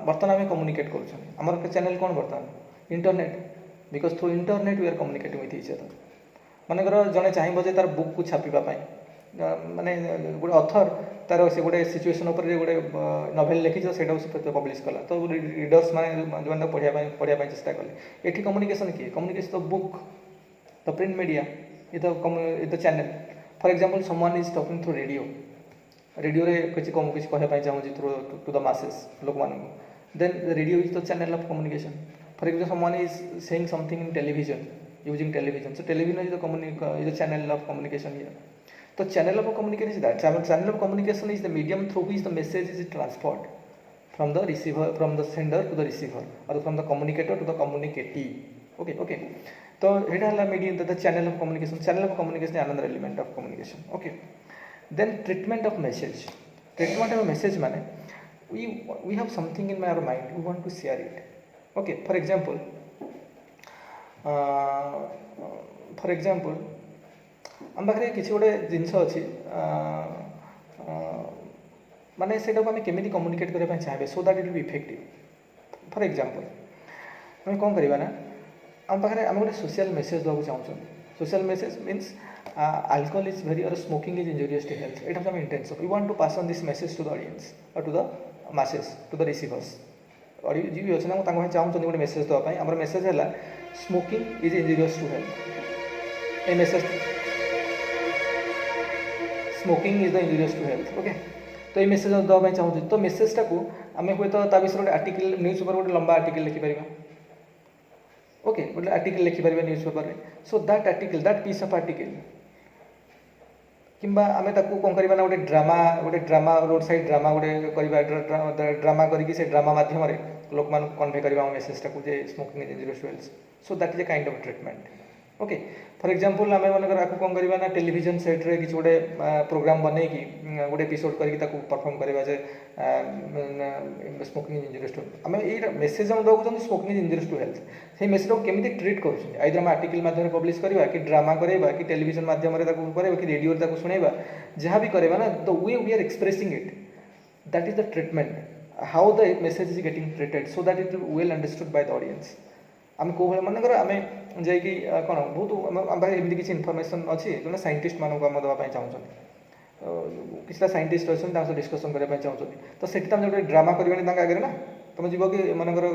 बर्तमान आम कम्युनिकेट कर चैनल कौन बर्तमान internet because through internet we are communicating with each other मनकर जड़े चाहिए तार बुक को छापापी माने गोटे अथर तार से गोटे सिचुएसन उपर गोटे नोवेल लिखी से पब्लिश कला तो रीडर्स मैंने जो पढ़ाई चेष्टा कले ये कम्युनिकेशन किए communication the book the print media इ the channel For example, someone is talking through radio. Radio रे किसी कहना पाई चाहूँ through to the masses लोक मानू. Then the radio is the channel of communication. For example, someone is saying something in television, using television. So television is the channel of communication here. The channel of communication is that. Channel of communication is the medium through which the message is transferred from the receiver, from the sender to the receiver, or from the communicator to the communicatee. Okay. So here is medium, the channel of communication. Channel of communication is another element of communication. Okay. Then treatment of message. Treatment of a message means we have something in our mind, we want to share it. Okay. For example, आम पाखे किसी गोटे जिनस अच्छी माने सेटा को आम केमी कम्युनिकेट करने चाहिए सो that it will be effective. For example आम कौन करवा ना आम पाखे आम गोटे सोशल मेसेज देवाक चाहूँ. Social message means alcohol is very or smoking is injurious to health. It has some intention. We want to pass on this message to the audience or to the masses, to the receivers. और जी भी अच्छे ना मुझे चाहूँ गोटे message देवाई आम message है smoking is injurious to health. A message smoking is the injurious to health. Okay. तो ये मेसेज देवाई चाहूँ. तो मेसेजटा को आम हुए तो विषय गोटे आर्टिकल न्यूज पेपर गोटे लंबा आर्टिकल लिखिपर. ओके. गोटे आर्टिकल लिखिपर न्यूज पेपर में. So that article, that piece of article किंबा आम ताकू कौन करवा ना गोटे ड्रामा रोड साइड ड्रामा गोटे करवा ड्रामा करके से ड्रामा माध्यम लोक मान कन्वे करवा मेसेजटा को जे smoking is injurious to health. So that is a kind of treatment. Okay. For example आम मनकर आपको कौन करवा ना टेलीविजन सेट रे किसी गोटे प्रोग्राम बन गोटे एपिसोड करके परफॉर्म करवा जे स्मोकिंग इज इंजरियस टू. आम ये मेसेज हम दौर smoking is injurious to health. से मेसेज को केमी ट्रिट कर आइदर आम आर्टिकल माध्यम पब्लिश करवा कि ड्रामा करवा कि टेलीविजन माध्यम करवा कि रेडियो शुणा जहाँ भी करवा ना the way we are expressing it that is the treatment. How the message is getting treated so that it well understood by the audience. आम कौ भाई मनकर आम जा कौन बहुत आम पाखे एमती किसी इनफर्मेशन अच्छी जो साइंटिस्ट मानक आम देवाई चाहूँ. किसी साइंटिस्ट अच्छे डिस्कसन करने चाहूँ. तो से जो ड्रामा करें आगे ना तुम जीव कि मनकर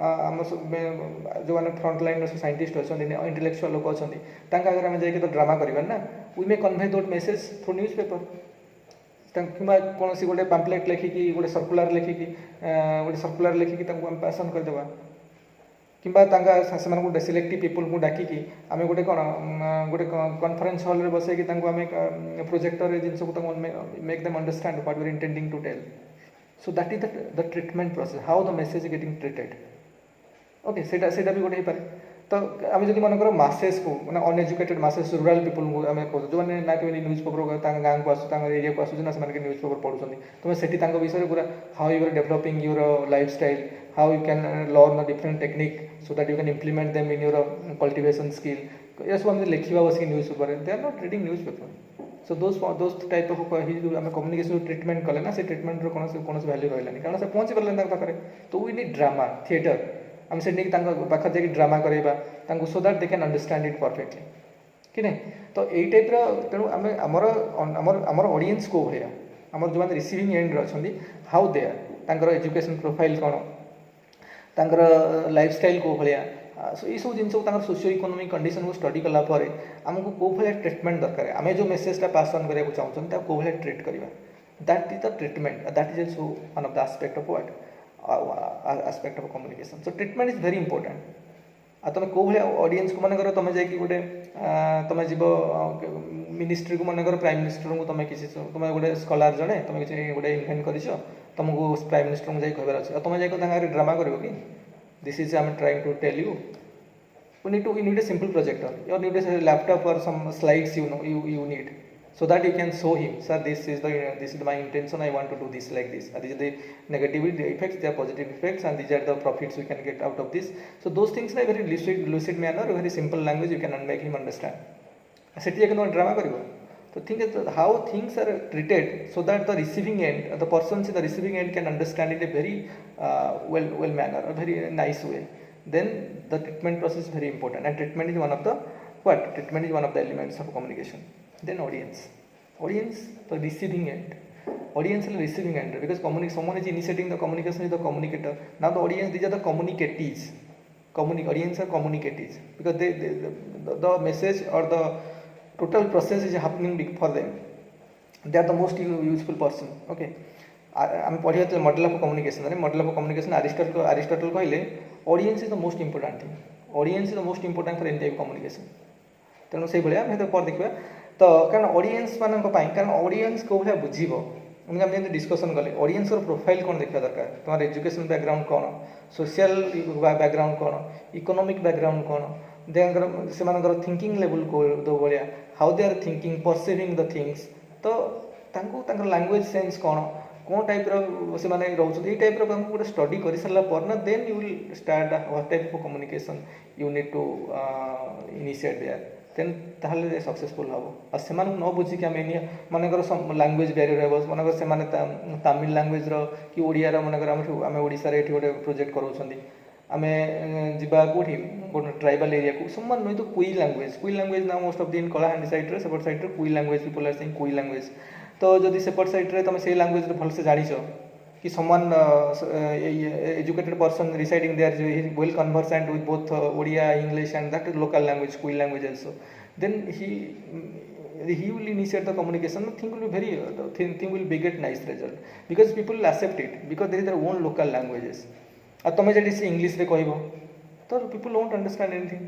आम जो मैंने फ्रंट लाइन साइंटिस्ट अच्छा इंटेलेक्चुअल लोक अच्छा आगे आम जा ड्रामा करवा ना we may convey that message through newspaper कि कौन सी गोटे पाम्पलेट लिखिकी गोटे सर्कुलर लिखिकी पासन करदे कि गोटे सिलेक्टिव पीपल को डाकिकी आम गोटे कौन गोटे कॉन्फ्रेंस हॉल बस आम प्रोजेक्टर जिन को make them understand what we are intending to tell. So that is the treatment process how the message getting treated. Okay. सेटा भी गोटे पारे. तो आम जब मनकर मासेस को मैंने अनएजुकेटेड मासेस रूराल पीपल को आम कह जो मैंने ना कभी न्यूज पेपर गाँव को आस एरिया को आसूँ ना से न्यूज पेपर पढ़ुं तुम से विषय पूरा how you are developing your lifestyle how you can learn the different technique so that you can implement them in your cultivation skill. ये सब आम लिखा बस newspaper they are not reading newspaper. So those type of आम communication treatment कले ना से treatment कौन वैल्यू रहा कारण से पहुँची पारे पाखे. तो वी नीड ड्रामा थिएटर आम से पाखे जाकि ड्रामा करवा सो that they can understand it perfectly कि नहीं. तो यही टाइप तेणु आम आमर ऑडियंस को भाया आम जो मैंने रिसीविंग एंड अच्छा how they are education profile कौन लाइफस्टाइल को भाया ये सब जिन सोशियो इकोनॉमिक कंडीशन को स्टडी कलापर आमको कौ भाया ट्रीटमेंट दरकार आम जो मेसेजटा पास ऑन करने चाहूँ कौ भाया ट्रीट करवा that is the treatment that is also one of the aspect of what aspect of communication. So treatment is very important. तुम कौ भाया ऑडियंस को मनकर तुम जा गोटे तुम जीव मिनिस्ट्री को मनकर प्राइम मिनिस्टर को तुम किसी तुम गोटे स्कॉलर जड़े तुम किसी गोटे इन्वेंट कर तुमको प्राइम मिनिस्टर को जाकर कहबार अच्छे तुम जाकर ड्रामा कर कि this is I am trying to tell you you need a simple projector you need a laptop or some slides you need so that you can show him sir this is my intention I want to do this like this these are the negative effects they are positive effects and these are the profits we can get out of this. So those things in a very lucid manner very simple language you can make him understand सेठी जाके drama करिवो. तो think how things are treated so that the receiving end the persons in the receiving end can understand it a very well manner a very nice way. Then the treatment process is very important and treatment is one of the elements of communication. Then audience the receiving end because someone is initiating the communication is the communicator. Now the audience these are the communicatees audience are communicatees because the message or the total process is happening for them. They are the most useful person. Okay, आम पढ़िया तो model of communication model of communication Aristotle कहले audience is the most important thing audience is the most important for any type communication तेणु से भाया हम पर देखा तो कारण ऑडियंस मान कारण ऑडियंस को भाया बुझीब आम डिस्कसन कले ऑडियंस प्रोफाइल कौन देखा दरकार तुम एजुकेशन बैकग्राउंड कौन सोशल बैकग्राउंड कौन इकोनॉमिक बैकग्राउंड कौन से थिंकिंग लेवल को भाया how they are thinking perceiving the things तो लैंग्वेज सेंस कौन कौन टाइप से रोचे ये टाइप गोटे स्टडी कर सारापर ना then you will start what type of communication you need to initiate there then ताहले सक्सेसफुल हम और से न बुझिक आम मनकर लैंग्वेज बैरियर हो मनकर से तमिल लैंग्वेज कि ओडिया मनकर आम ओडिशा ये गोटे प्रोजेक्ट कराऊँ आम जा कौटी गोटे ट्राइबल एरिया को सब नुई तो कुई लैंग्वेज ना most of the in Kalahandi side सेपट side Kui language people are saying Kui language तो जदि सेपट साइड तुम से लैंग्वेज भलसे जाच कि someone educated person residing there well conversant with both Odia English and that local language Kui language also then he will initiate the communication thing will be very thing will be get nice result because people will accept it because there is their own local languages और तुम जब English रे कहब तो people won't understand anything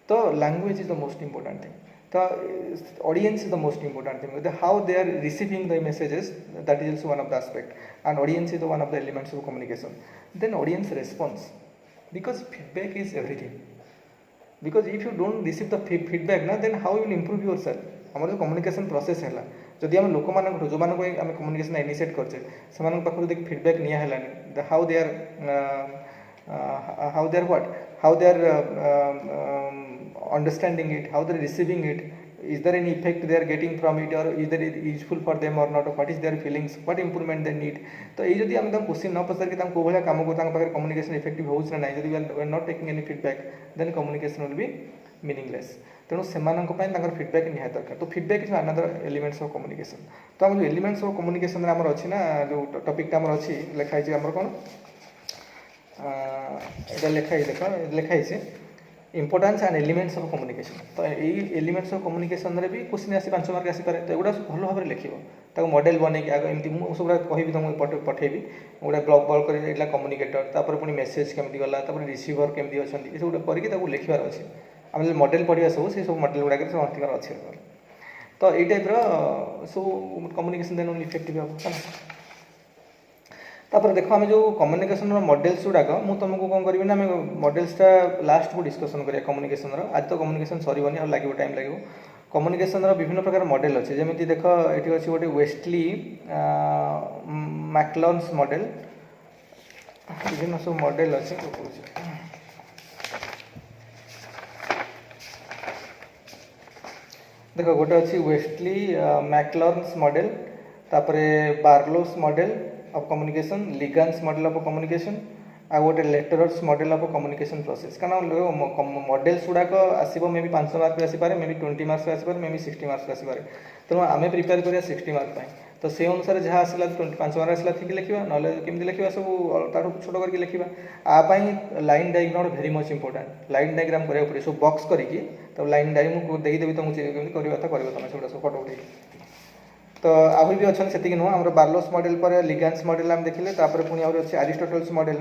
तो language is the most important thing तो audience is the most important thing how they are receiving the messages that is also one of the aspect and audience is one of the elements of communication then audience response because feedback is everything because if you don't receive the feedback ना then how will improve yourself आम जो communication process है जदि आम लोक मान जो आम कम्युनिकेशन इनिशिएट करचे से पाखु फीडबैक नि how they are what how they are understanding it how they are receiving it is there any effect they are getting from it or is there useful for them or not or what is their feelings what improvement they need तो ये जदि आम question न पचार कि को भाया काम को communication effective हो ना जदि we are not taking any feedback then communication will be meaningless तेणु से फीडबैक निहाय दरकार तो feedback is another elements of communication तो आम जो एलिमेंट्स ऑफ कम्युनिकेशन आमर अच्छी ना जो टॉपिकटा आमर अच्छी लिखाई आमर कौन ये लिखाई देख लिखाई importance and elements of communication तो यही एलिमेंट्स ऑफ कम्युनिकेशन रे भी क्वेश्चन आसी 5 मार्क आसी पारे तो एगुड़ा भल भाव में लिखिबो ताको मॉडल बनै कि आगे एमती मु सब कहबी तुमको पठेबी गोटे ब्लॉग बॉल कर एला कम्युनिकेटर तापर पुनी मेसेज केमती गला तापर रिसीवर केमती अछंती ए सब करके ताको लिखिबार अछि आम मॉडल पढ़िया सब मॉडल गुड़ा सब अंतिकार अच्छे तो ये टाइप सब कम्युनिकेशन देन इफेक्टिव हम तापर देखो आम जो कम्युनिकेशन मॉडल्स गुड़ाक मुझे तुमको कौन करी ना मॉडल्सटा लास्ट को डिस्कसन करिया कम्युनिकेशन आज तो कम्युनिकेशन सरीबनी और लगे टाइम लगे कम्युनिकेशन विभिन्न प्रकार मॉडल अच्छे जमी देख ये अच्छे गोटे वेस्टली मैक्लॉन्स मॉडल विभिन्न सब मॉडल अच्छे देख गोटे अच्छी वेस्टली मैक्लॉन्स मॉडल तापर बार्लोस मॉडल ऑफ कम्युनिकेशन लिगन्स मॉडल ऑफ कम्युनिकेशन आ गोटे लेटरर्स मॉडल ऑफ कम्युनिकेशन प्रोसेस कारण मॉडल्स गुड़ाक आसो मे भी 500 मार्क आसपे मे भी 20 मार्क्स आसपे मे भी 60 मार्क्स आसपे तेणु आम प्रिपेयर करिया 60 मार्क तो से अनुसार जहाँ आसला 5 मार्क आसला ठीक लिखा ना केमी लिखा सब छोट करके लिखा आपाई line diagram very much important line diagram करा पड़े सब बॉक्स करके तो लाइन डायग्राम देखदेवी तुमको करवा तुम सब फोटो उठे तो आहरी भी अच्छा से नुह आम बार्लोस मॉडल पर लिगन्स मॉडल आम देखिले पुणी आहरी अच्छे अरिस्टोटल्स मॉडल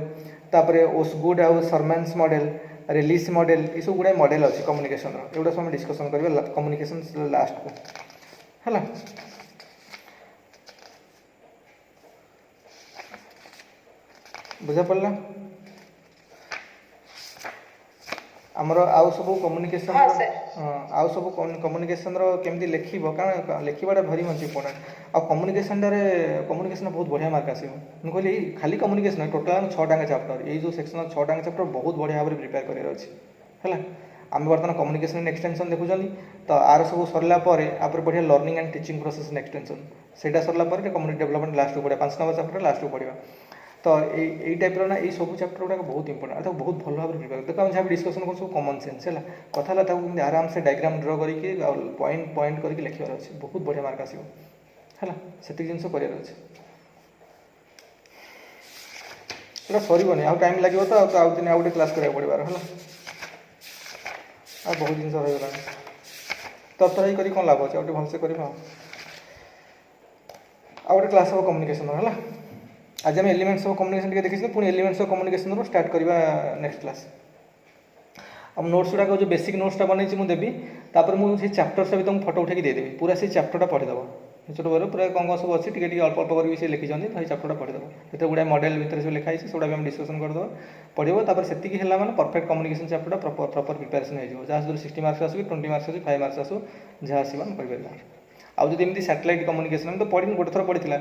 तापर ओसगुड आउ सरमन्स मॉडल रिलीज मॉडल ये सब गुड़ाए मॉडल अच्छे कम्युनिकेशन एगुड़ा सब डिस्कसन करवा कम्युनिकेशन लास्ट को है बुझा पड़ा आमर आउ सब कम्युनिकेशन आउ सब कम्युनिकेशन केमती लिखब कारण लिखा भारी मच इंपोर्टेंट आ कम्युनिकेशन कम्युनिकेशन बहुत बढ़िया मार्क आस कहली खाली कम्युनिकेशन टोटाल 6टा चैप्टर ये जो सेक्शन 6टा चैप्टर बहुत बढ़िया भाव में प्रिपेयर कर आम बर्तमान कम्युनिकेशन एक्सटेंशन देखुं तो आर सब सरला बढ़िया learning and teaching process extension से सरला कम्युनिटी डेवलपमेंट लास्ट को पढ़ा 5 नंबर चैप्टर लास्ट को पढ़ा तो यही टाइप ना ये सब चैप्टर गुड़ाक बहुत इंपोर्टेंट बहुत भल भाव में प्रिपेयर देखो हम जहाँ डिस्कसन कर सब कमन सेन्स है कथा आराम से डायग्राम ड्र करके पॉइंट पॉइंट करके लिखार अच्छे बहुत बढ़िया मार्क आसो है से जिन करार अच्छे सरबनी आउ टाइम लगे तो आउ दिन आउ गोटे क्लास कराया पड़ार है बहुत जिन रही तरतरा करी कौन लाभ अच्छे भलसे कर गोटे क्लास हम कम्युनिकेशन है आज आम एलिमेंट्स ऑफ कम्युनिकेशन देखिए पुणी एलिमेंट्स ऑफ कम्युनिकेशन स्टार्ट करवा नेक्स्ट क्लास अब नोट्स गुड़ाक जो बेसिक नोट्सटा बनई मुझे देवी तापर मुझे चैप्टर्स भी तुमको फोटो उठे देदेवी पूरा से चैप्टरटा पढ़ीदेव छोट बड़े पूरा कौन कौन सब अच्छी टी अल्प अल्प कर लिखी तो चैप्टरटा पढ़ीदेव जो गुड़ा मॉडल भितर सब लिखाई से भी हम डिस्कसन करदेव पढ़ो तापर से मैंने परफेक्ट कम्युनिकेशन चैप्टरटा प्रॉपर प्रिपरेशन हो जहाँ 60 मार्क्स आसू 20 मार्क्स आसू 5 मार्क्स आसू जहाँ आसो आम कर आउ जब सैटेलाइट कम्युनिकेशन तो पढ़ी गोटे थर पढ़ी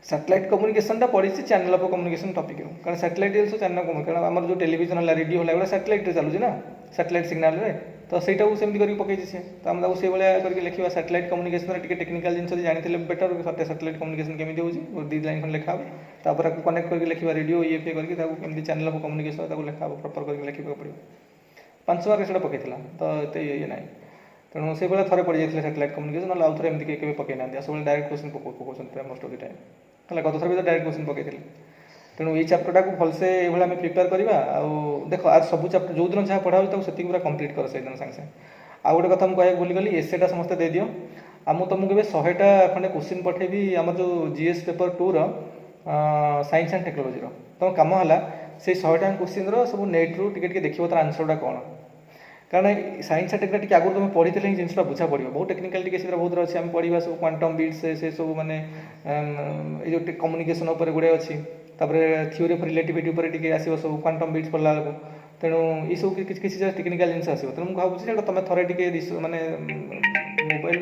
सैटेलाइट कम्युनिकेशन पढ़ी चैनल ऑफ कम्युनिकेशन टॉपिक कारण सैटेलाइट जिन चैनल कारण आम जो टेलीविजन है रेडियो है सैटेलाइट चलुची ना सैटेलाइट सिग्नाल तो सहीटा सेमती करके पकई सी तो आम से भाया करके लिखा सैटेलाइट कम्युनिकेशन टेक्निकल जिन जानी बेटर सैटेलाइट कम्युनिकेशन केमी हो 2 लाइन खंड लिखा तापर कनेक्ट करके लिखा रेडियो ये करके चैनल ऑफ कम्युनिकेशन लिखा प्रॉपर करके लिखा पड़ो 5 मार्क से पकई तो ये ना तेणु से भाया थे पड़ जाए सैटेलाइट कम्युनिकेशन ना आउ थे एमती के पकई ना सब डायरेक्ट क्वेश्चन पकाउन मोस्ट ऑफ द टाइम है गत थर भी तो डायरेक्ट क्वेश्चन पकई तेणु ये चैप्टरटा को भलसे ये आम प्रिपेयर करवा देख आज सब चैप्टर जो दिन जहाँ पढ़ा हो पूरा कंप्लीट कर से दिन सागे सागे आउ गोटे कथा मुझे भूलीगली एसेटा समस्त दे दियो आम तुमको भी 100टा खंडे क्वेश्चन पठेबी आम जो GS paper 2 science and technology तुम कम है से 100टा क्वेश्चन सब नेट्रु टे देखो तार आंसरटा कौन कारण साइंस एंड टेक्नोलोजी आगुरी तुम पढ़ी ही जिनसा बुझा पड़ो बहुत टेक्निकल टी बहुत अच्छे आम पढ़ा सब क्वांटम बिट्स से सब माने जो कम्युनिकेशन गुड़े अच्छी थ्योरी ऑफ रिलेटिविटी टी आसो सब क्वांटम बिट्स पढ़ला बेलू तेणु ये सब किसी टेक्निकल जिन आसो तेणु मुझे भावुँ तुम थे टे माने मोबाइल